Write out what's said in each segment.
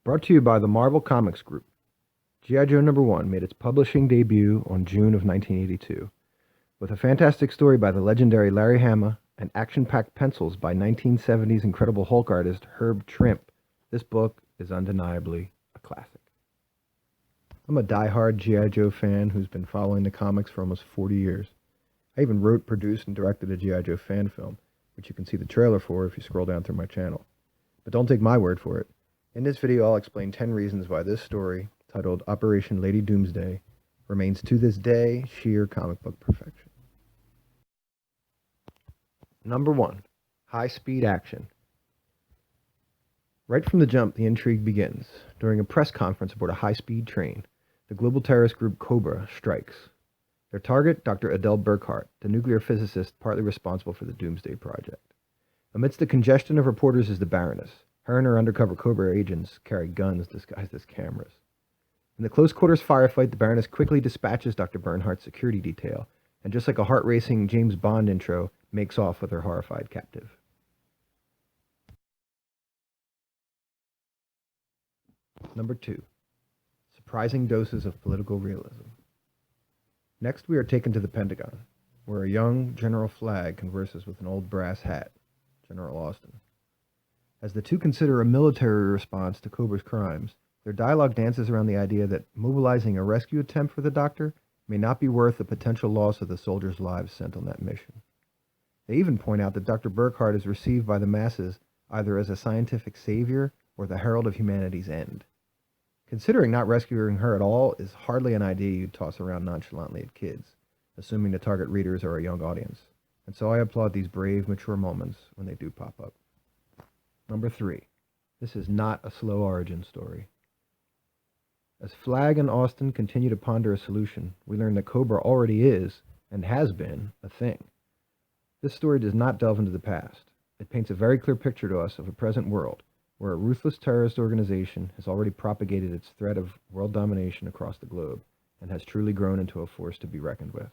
Brought to you by the Marvel Comics Group. G.I. Joe #1 made its publishing debut on June of 1982. With a fantastic story by the legendary Larry Hama and action-packed pencils by 1970s Incredible Hulk artist Herb Trimpe, this book is undeniably a classic. I'm a die-hard G.I. Joe fan who's been following the comics for almost 40 years. I even wrote, produced, and directed a G.I. Joe fan film, which you can see the trailer for if you scroll down through my channel. But don't take my word for it. In this video, I'll explain 10 reasons why this story, titled Operation Lady Doomsday, remains to this day sheer comic book perfection. Number 1. High-speed action. Right from the jump, the intrigue begins. During a press conference aboard a high-speed train, the global terrorist group Cobra strikes. Their target, Dr. Adele Burkhart, the nuclear physicist partly responsible for the Doomsday Project. Amidst the congestion of reporters is the Baroness. Her and her undercover Cobra agents carry guns disguised as cameras. In the close-quarters firefight, the Baroness quickly dispatches Dr. Bernhardt's security detail, and just like a heart-racing James Bond intro, makes off with her horrified captive. Number 2. Surprising doses of political realism. Next, we are taken to the Pentagon, where a young General Flagg converses with an old brass hat, General Austin. As the two consider a military response to Cobra's crimes, their dialogue dances around the idea that mobilizing a rescue attempt for the Doctor may not be worth the potential loss of the soldiers' lives sent on that mission. They even point out that Dr. Burkhart is received by the masses either as a scientific savior or the herald of humanity's end. Considering not rescuing her at all is hardly an idea you'd toss around nonchalantly at kids, assuming the target readers are a young audience, and so I applaud these brave, mature moments when they do pop up. Number 3. This is not a slow origin story. As Flagg and Austin continue to ponder a solution, we learn that Cobra already is, and has been, a thing. This story does not delve into the past. It paints a very clear picture to us of a present world, where a ruthless terrorist organization has already propagated its threat of world domination across the globe, and has truly grown into a force to be reckoned with.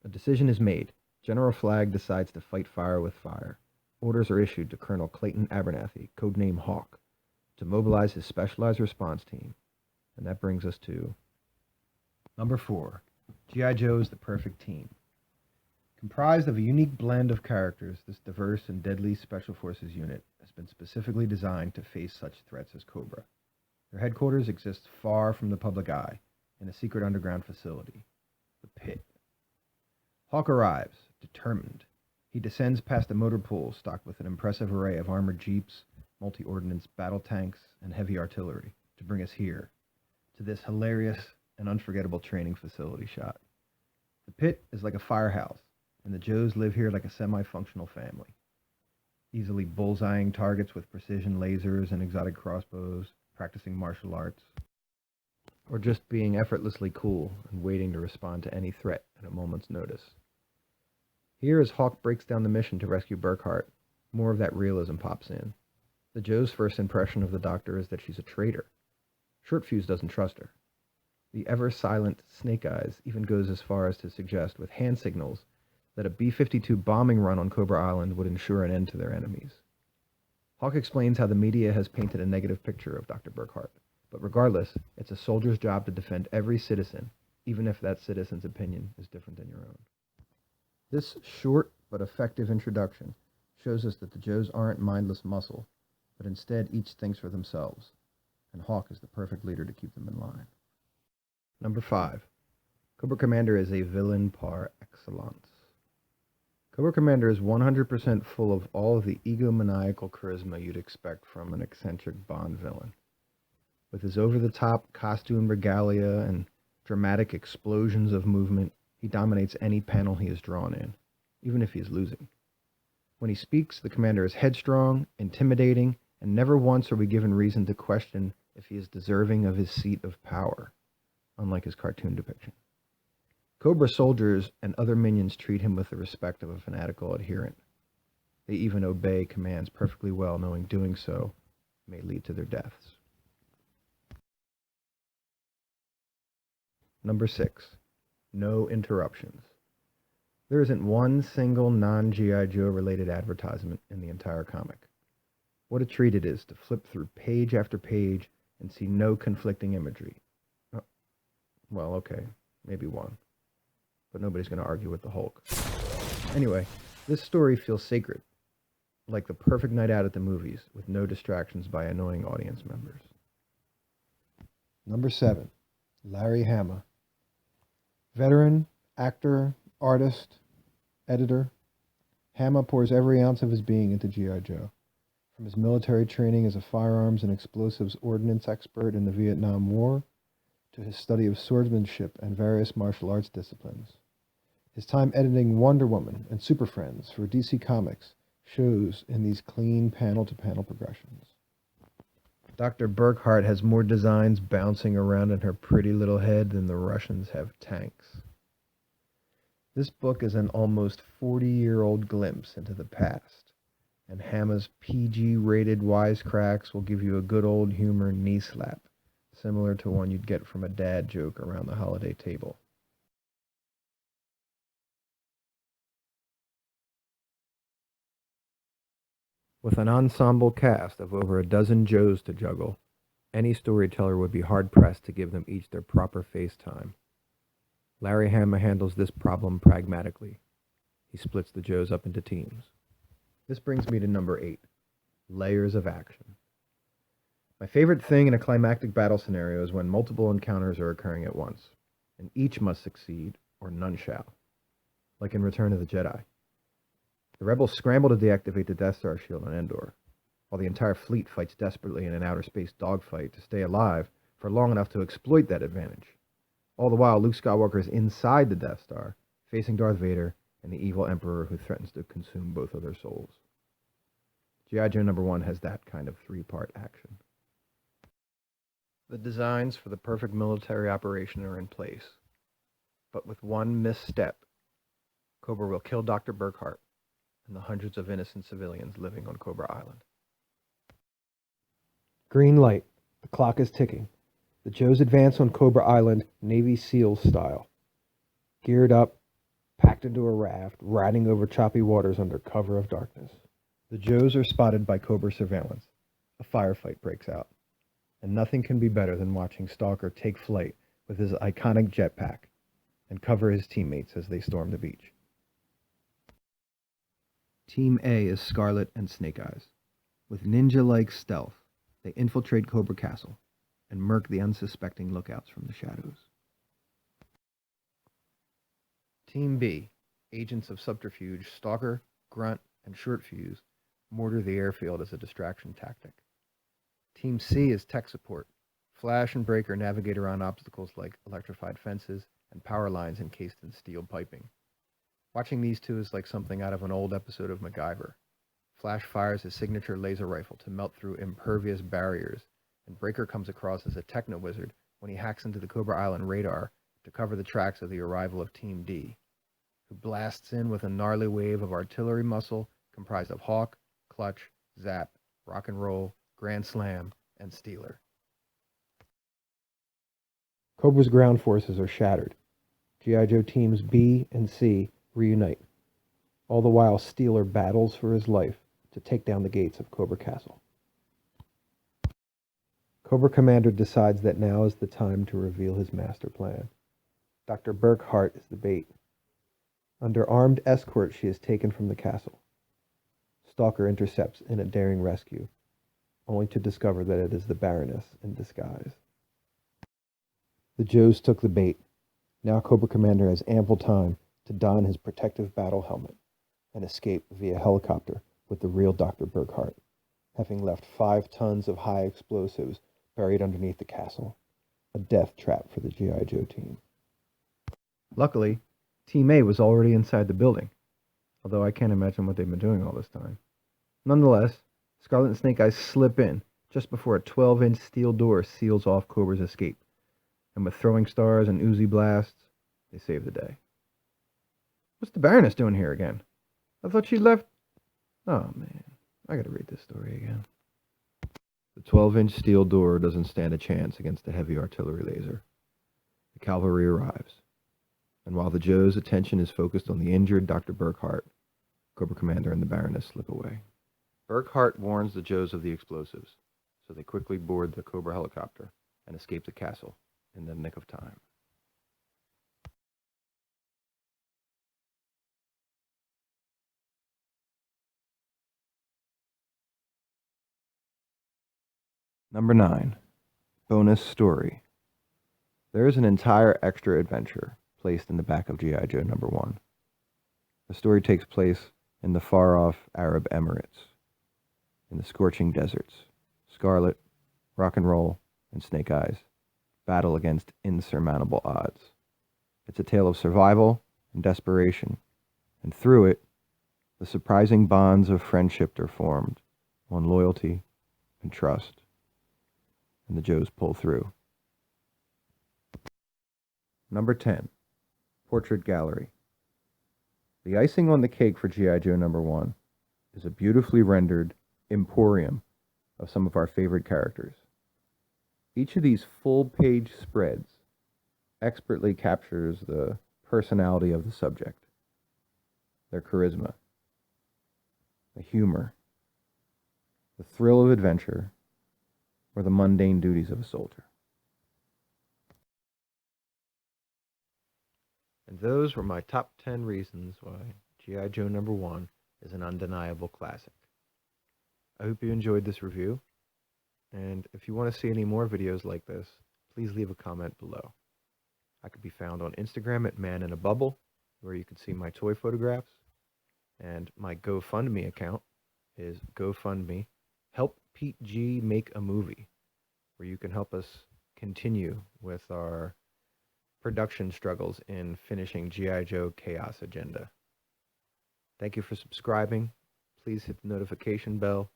A decision is made. General Flagg decides to fight fire with fire. Orders are issued to Colonel Clayton Abernathy, codename Hawk, to mobilize his specialized response team. And that brings us to number 4. G.I. Joe is the perfect team. Comprised of a unique blend of characters, this diverse and deadly Special Forces unit has been specifically designed to face such threats as Cobra. Their headquarters exists far from the public eye, in a secret underground facility, the Pit. Hawk arrives, determined. He descends past a motor pool stocked with an impressive array of armored jeeps, multi-ordnance battle tanks, and heavy artillery to bring us here, to this hilarious and unforgettable training facility shot. The Pit is like a firehouse, and the Joes live here like a semi-functional family, easily bullseyeing targets with precision lasers and exotic crossbows, practicing martial arts, or just being effortlessly cool and waiting to respond to any threat at a moment's notice. Here, as Hawk breaks down the mission to rescue Burkhart, more of that realism pops in. The Joe's first impression of the Doctor is that she's a traitor. Shortfuse doesn't trust her. The ever-silent Snake Eyes even goes as far as to suggest, with hand signals, that a B-52 bombing run on Cobra Island would ensure an end to their enemies. Hawk explains how the media has painted a negative picture of Dr. Burkhart, but regardless, it's a soldier's job to defend every citizen, even if that citizen's opinion is different than your own. This short but effective introduction shows us that the Joes aren't mindless muscle, but instead each thinks for themselves, and Hawk is the perfect leader to keep them in line. Number 5. Cobra Commander is a villain par excellence. Cobra Commander is 100% full of all of the egomaniacal charisma you'd expect from an eccentric Bond villain. With his over-the-top costume regalia and dramatic explosions of movement, he dominates any panel he is drawn in, even if he is losing. When he speaks, the commander is headstrong, intimidating, and never once are we given reason to question if he is deserving of his seat of power, unlike his cartoon depiction. Cobra soldiers and other minions treat him with the respect of a fanatical adherent. They even obey commands perfectly well, knowing doing so may lead to their deaths. Number 6. No interruptions. There isn't one single non-G.I. Joe related advertisement in the entire comic. What a treat it is to flip through page after page and see no conflicting imagery. Oh, well, okay, maybe one. But nobody's going to argue with the Hulk. Anyway, this story feels sacred, like the perfect night out at the movies, with no distractions by annoying audience members. Number 7, Larry Hama. Veteran, actor, artist, editor, Hama pours every ounce of his being into G.I. Joe. From his military training as a firearms and explosives ordnance expert in the Vietnam War, to his study of swordsmanship and various martial arts disciplines. His time editing Wonder Woman and Super Friends for DC Comics shows in these clean panel-to-panel progressions. Dr. Burkhart has more designs bouncing around in her pretty little head than the Russians have tanks. This book is an almost 40-year-old glimpse into the past, and Hama's PG-rated wisecracks will give you a good old humor knee slap, similar to one you'd get from a dad joke around the holiday table. With an ensemble cast of over a dozen Joes to juggle, any storyteller would be hard-pressed to give them each their proper face time. Larry Hama handles this problem pragmatically. He splits the Joes up into teams. This brings me to number 8, layers of action. My favorite thing in a climactic battle scenario is when multiple encounters are occurring at once, and each must succeed, or none shall. Like in Return of the Jedi. The rebels scramble to deactivate the Death Star shield on Endor, while the entire fleet fights desperately in an outer space dogfight to stay alive for long enough to exploit that advantage. All the while, Luke Skywalker is inside the Death Star, facing Darth Vader and the evil Emperor who threatens to consume both of their souls. G.I. Joe number 1 has that kind of 3-part action. The designs for the perfect military operation are in place, but with one misstep, Cobra will kill Dr. Burkhart and the hundreds of innocent civilians living on Cobra Island. Green light. The clock is ticking. The Joes advance on Cobra Island, Navy SEALs style. Geared up, packed into a raft, riding over choppy waters under cover of darkness. The Joes are spotted by Cobra surveillance. A firefight breaks out. And nothing can be better than watching Stalker take flight with his iconic jetpack and cover his teammates as they storm the beach. Team A is Scarlet and Snake Eyes. With ninja-like stealth, they infiltrate Cobra Castle and murk the unsuspecting lookouts from the shadows. Team B, agents of subterfuge Stalker, Grunt, and Shortfuse, mortar the airfield as a distraction tactic. Team C is tech support. Flash and Breaker navigate around obstacles like electrified fences and power lines encased in steel piping. Watching these two is like something out of an old episode of MacGyver. Flash fires his signature laser rifle to melt through impervious barriers, and Breaker comes across as a techno-wizard when he hacks into the Cobra Island radar to cover the tracks of the arrival of Team D, who blasts in with a gnarly wave of artillery muscle comprised of Hawk, Clutch, Zap, Rock and Roll, Grand Slam, and Steeler. Cobra's ground forces are shattered. G.I. Joe teams B and C reunite. All the while, Steeler battles for his life to take down the gates of Cobra Castle. Cobra Commander decides that now is the time to reveal his master plan. Dr. Burkhart is the bait. Under armed escort, she is taken from the castle. Stalker intercepts in a daring rescue, only to discover that it is the Baroness in disguise. The Joes took the bait. Now Cobra Commander has ample time to don his protective battle helmet and escape via helicopter with the real Dr. Burkhart, having left 5 tons of high explosives buried underneath the castle, a death trap for the G.I. Joe team. Luckily, Team A was already inside the building, although I can't imagine what they've been doing all this time. Nonetheless, Scarlet and Snake Eyes slip in just before a 12-inch steel door seals off Cobra's escape, and with throwing stars and Uzi blasts, they save the day. What's the Baroness doing here again? I thought she left... Oh, man. I gotta read this story again. The 12-inch steel door doesn't stand a chance against a heavy artillery laser. The cavalry arrives, and while the Joe's attention is focused on the injured Dr. Burkhart, Cobra Commander and the Baroness slip away. Burkhart warns the Joes of the explosives, so they quickly board the Cobra helicopter and escape the castle in the nick of time. Number 9. Bonus Story. There is an entire extra adventure placed in the back of G.I. Joe number 1. The story takes place in the far-off Arab Emirates, in the scorching deserts. Scarlet, Rock and Roll, and Snake Eyes battle against insurmountable odds. It's a tale of survival and desperation, and through it, the surprising bonds of friendship are formed, on loyalty and trust, and the Joes pull through. Number 10. Portrait Gallery. The icing on the cake for G.I. Joe number 1 is a beautifully rendered emporium of some of our favorite characters. Each of these full-page spreads expertly captures the personality of the subject, their charisma, the humor, the thrill of adventure, or the mundane duties of a soldier. And those were my top 10 reasons why G.I. Joe number 1 is an undeniable classic. I hope you enjoyed this review, and if you want to see any more videos like this, please leave a comment below. I could be found on Instagram at maninabubble, where you can see my toy photographs, and my GoFundMe account is GoFundMe Help Pete G Make a Movie, where you can help us continue with our production struggles in finishing G.I. Joe Chaos Agenda. Thank you for subscribing. Please hit the notification bell,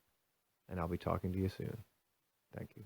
and I'll be talking to you soon. Thank you.